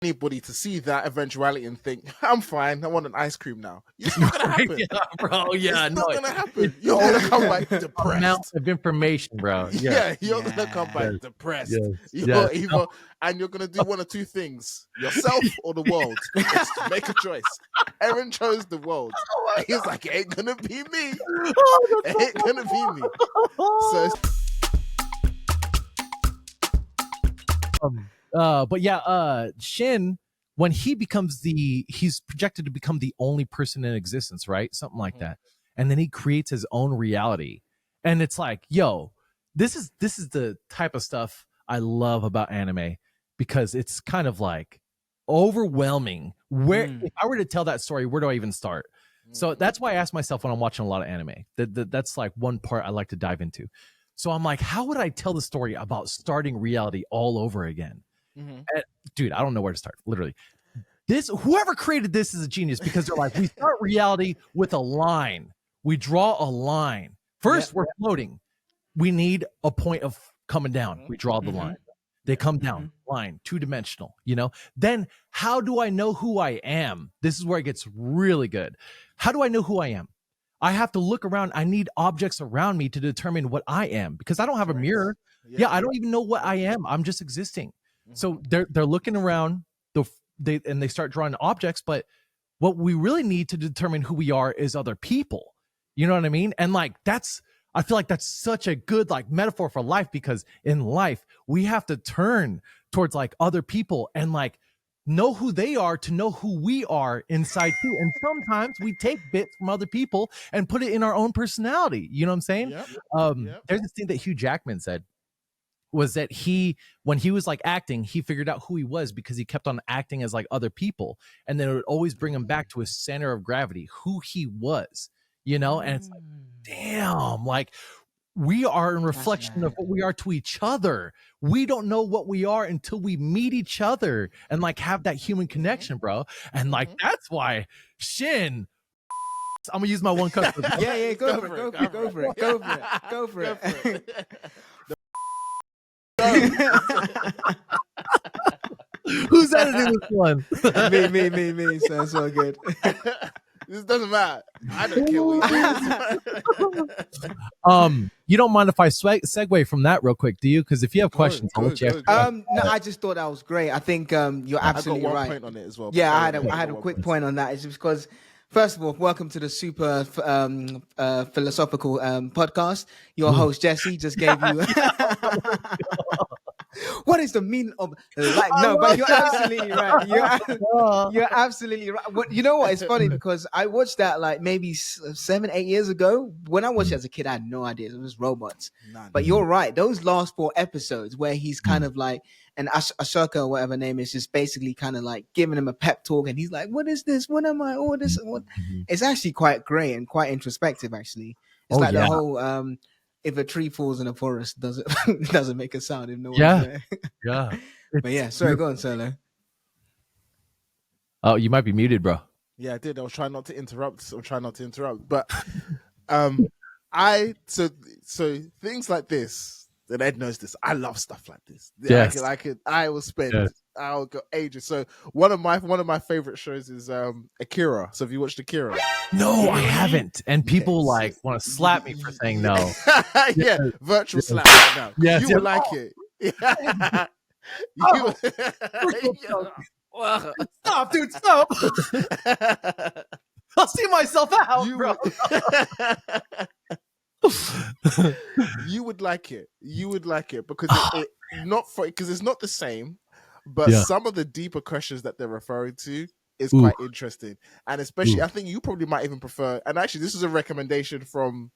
anybody to see that eventuality and think, I'm fine, I want an ice cream now. It's not gonna happen. Yeah, bro. Yeah, it's not gonna happen. You're gonna come back depressed. Amount of information, bro. You're gonna come back depressed. Yes. And you're gonna do one of two things: yourself or the world. Just make a choice. Eren chose the world. He's like, it ain't gonna be me. It ain't gonna be me. So but yeah, Shin, when he's projected to become the only person in existence, right? Something like that. And then he creates his own reality. And it's like, yo, this is the type of stuff I love about anime, because it's kind of like overwhelming. If I were to tell that story, where do I even start? So that's why I ask myself when I'm watching a lot of anime. That's like one part I like to dive into. So I'm like, how would I tell the story about starting reality all over again? And, dude, I don't know where to start. Literally, whoever created this is a genius, because they're like, we start reality with a line. We draw a line. First, we're floating. We need a point of coming down. We draw the line. They come down, line, two-dimensional, Then how do I know who I am? This is where it gets really good. How do I know who I am? I have to look around. I need objects around me to determine what I am, because I don't have a mirror. I don't even know what I am. I'm just existing. So they're looking around, and they start drawing objects, but what we really need to determine who we are is other people. You know what I mean? And like I feel like that's such a good like metaphor for life, because in life we have to turn towards like other people and like know who they are to know who we are inside too. And sometimes we take bits from other people and put it in our own personality. You know what I'm saying? There's this thing that Hugh Jackman said, was that when he was like acting, he figured out who he was because he kept on acting as like other people, and then it would always bring him back to his center of gravity, who he was, and it's like, damn, like we are in reflection of what we are to each other. We don't know what we are until we meet each other and like have that human connection, bro. And like that's why Shin, I'm gonna use my one cuss. Go for it. Who's editing this one? me. Sounds so good. This doesn't matter. I don't care what you don't mind if I segue from that real quick, do you? Because if you have questions, I'll let you. No, I just thought that was great. I think you're absolutely I got one right. point on it as well. Yeah, I had a quick point on that. It's just because, first of all, welcome to the super philosophical podcast. Your host Jessie just gave you. What is the meaning of life? No, but you're absolutely right. You're absolutely right. You know what? It's funny because I watched that like maybe 7-8 years ago. When I watched it as a kid, I had no idea it was robots. But you're right. Those last 4 episodes where he's kind of like, and Ashoka or whatever name is, just basically kind of like giving him a pep talk, and he's like, "What is this? What am I? All this?" What? It's actually quite great and quite introspective. Actually, it's the whole. If a tree falls in a forest, it doesn't make a sound if no one's there. But yeah, sorry, go on, Solo. Oh, you might be muted, bro. Yeah, I did. I was trying not to interrupt. But so things like this, and Ed knows this. I love stuff like this. Yes. I will spend. Yes. I'll go ages. So one of my favorite shows is Akira. So have you watched Akira? No, I haven't. And people want to slap me for saying no. Virtual slap right now. Yes, you would like it. Stop, dude, stop. I'll see myself out, bro. You would like it. You would like it because it's not the same. But some of the deeper questions that they're referring to is quite interesting. And especially, I think you probably might even prefer, and actually this is a recommendation from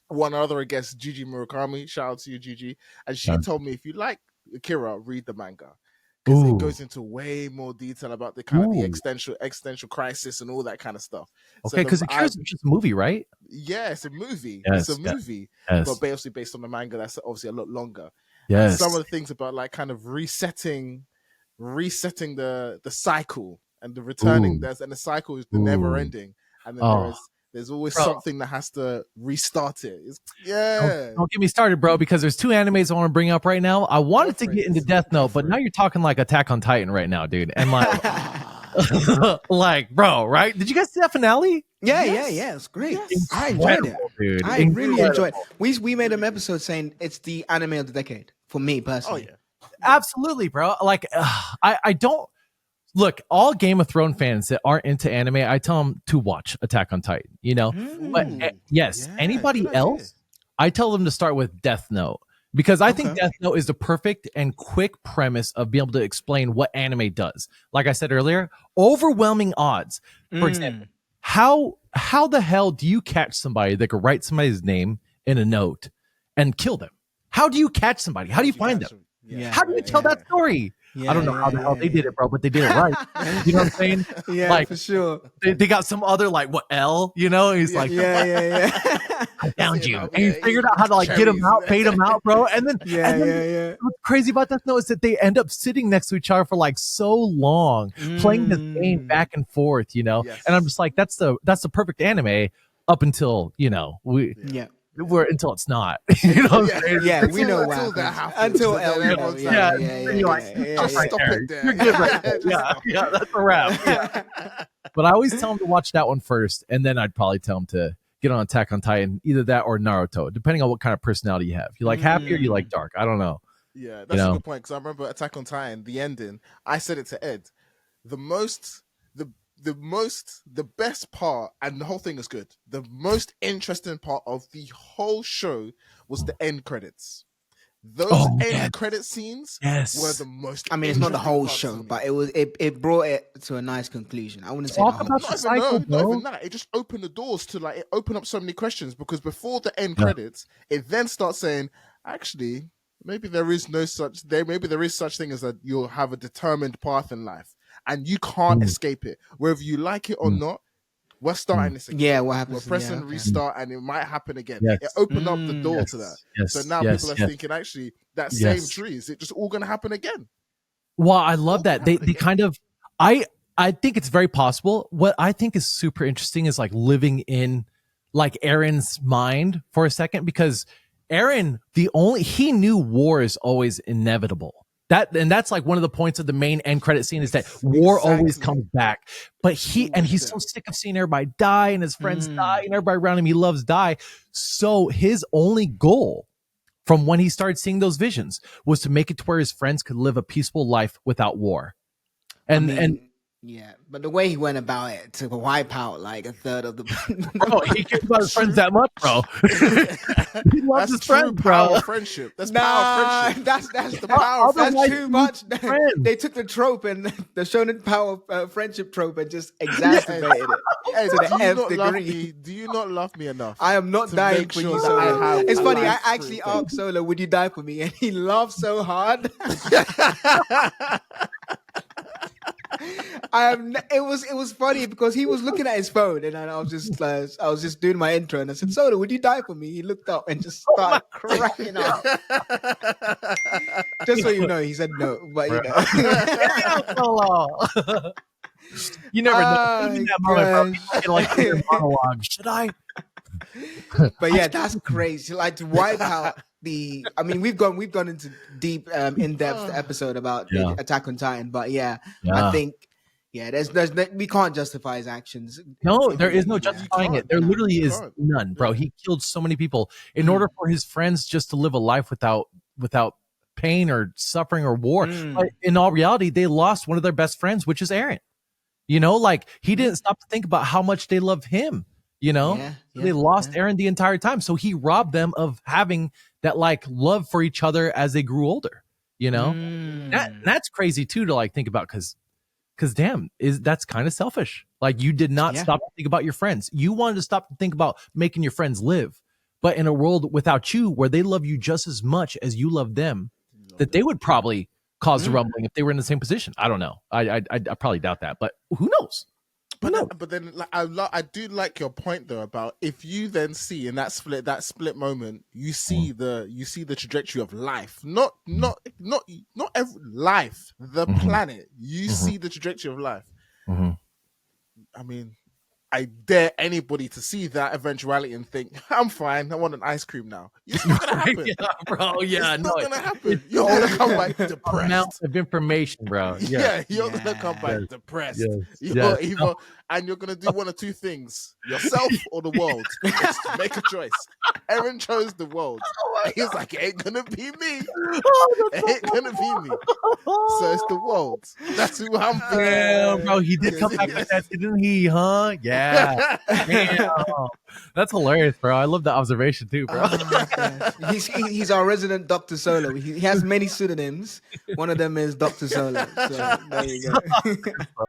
one other guest, Gigi Murakami. Shout out to you, Gigi. And she told me, if you like Akira, read the manga. Because it goes into way more detail about the kind of the existential crisis and all that kind of stuff. Okay, because Akira's just a movie, right? Yeah, it's a movie. Yes, it's a movie. Yes. But basically based on the manga, that's obviously a lot longer. Yes. And some of the things about like kind of resetting the cycle and the returning. And the cycle is the never ending. And then There's always Bro. something that has to restart it. Don't get me started, bro, because there's 2 animes I want to bring up right now. I wanted to get into Death Note, but now you're talking like Attack on Titan right now, dude. And like, like, bro, right? Did you guys see that finale? Yeah, it's great. Yes. I enjoyed it, dude. I really enjoyed it. We made an episode saying it's the anime of the decade for me personally. Oh yeah, absolutely, bro. Like, I don't look, all Game of Thrones fans that aren't into anime, I tell them to watch Attack on Titan, you know. But yes, anybody else, I tell them to start with Death Note, because I think Death Note is the perfect and quick premise of being able to explain what anime does. Like I said earlier, overwhelming odds. For example, how the hell do you catch somebody that could write somebody's name in a note and kill them? How do you catch somebody? How do you find them? How do you tell that story? I don't know how the hell they did it, bro, but they did it right. You know what I'm saying? Yeah, like, for sure. They got some other, like, what, L? You know? He's like, I found you. And he figured out how to, like, get him out, fade him out, bro. And then, what's crazy about that, though, is that they end up sitting next to each other for, like, so long, playing this game back and forth, you know? And I'm just like, that's the perfect anime up until, you know, until it's not. You know, we know until what that happens. Until You're like, just stop it there. You're good right there. Yeah, that's a wrap. Yeah. But I always tell them to watch that one first, and then I'd probably tell them to get on Attack on Titan, either that or Naruto, depending on what kind of personality you have. You like happy or you like dark? I don't know. Yeah, that's a good point, because I remember Attack on Titan, the ending, I said it to Ed, the best part, and the whole thing is good, the most interesting part of the whole show was the end credits. Those end credit scenes were the most. I mean, it's not the whole show, but it brought it to a nice conclusion. I wouldn't say talk about the cycle, not even that. It just opened the doors to, like, it opened up so many questions, because before the end credits, it then starts saying, actually, maybe there is such thing as that you'll have a determined path in life, and you can't escape it, whether you like it or not. We're starting this again. Yeah, what happens? We're pressing restart, and it might happen again. Yes. It opened up the door to that. So now people are thinking, actually, that same tree, is it just all going to happen again? Well, I love that. They kind of, I think it's very possible. What I think is super interesting is, like, living in, like, Eren's mind for a second, because Eren, he knew war is always inevitable. That's like one of the points of the main end credit scene, is that war always comes back. But he's so sick of seeing everybody die and his friends die and everybody around him he loves die. So his only goal from when he started seeing those visions was to make it to where his friends could live a peaceful life without war. Yeah, but the way he went about it to wipe out like a third of the bro, he cares about his friends that much, bro. He loves his friends, bro. Friendship. That's power friendship. That's the power. That's too much. Friends. They took the trope and the shonen power friendship trope and just exacerbated it to the nth degree. Do you not love me enough? I am not dying for you, Solo. It's funny. I actually asked Solo, "Would you die for me?" And he laughed so hard. It was funny because he was looking at his phone, and I was just doing my intro, and I said, "Soda, would you die for me?" He looked up and just started cracking up. Just so you know, he said no, but you know. You never know. In that moment, bro, like your monologue. Should I? But yeah, that's crazy. Like, to wipe out I mean, we've gone into deep, in-depth episode about the Attack on Titan, but I think there's we can't justify his actions. No, there is no justifying it. There literally is none, bro. He killed so many people in order for his friends just to live a life without pain or suffering or war. But in all reality, they lost one of their best friends, which is Eren. You know, like, he didn't stop to think about how much they love him. You know, they lost Eren the entire time, so he robbed them of having that, like, love for each other as they grew older. You know, that's crazy too to, like, think about, because damn, that's kind of selfish. Like, you did not stop to think about your friends. You wanted to stop to think about making your friends live, but in a world without you, where they love you just as much as you love them, that they would probably cause the rumbling if they were in the same position. I don't know. I probably doubt that, but who knows? But then, like, I do like your point though about, if you then see in that split moment, you see the trajectory of life, not every life, the planet. You see the trajectory of life. I mean, I dare anybody to see that eventuality and think, I'm fine, I want an ice cream now. It's not gonna happen. Yeah, bro. Yeah, it's not gonna happen. You're gonna come back depressed. Amount of information, bro. You're gonna come back Yes. depressed. Yes. You're either, and you're gonna do one of two things: yourself or the world. Just make a choice. Eren chose the world. He's like, it ain't gonna be me. It ain't gonna be me. So it's the world. That's who I'm thinking. Damn, bro, he did come back with that, didn't he? Huh? Yeah. Damn. That's hilarious, bro. I love the observation too, bro. He's our resident Dr. Solo. He has many pseudonyms. One of them is Dr. Solo. So there you go.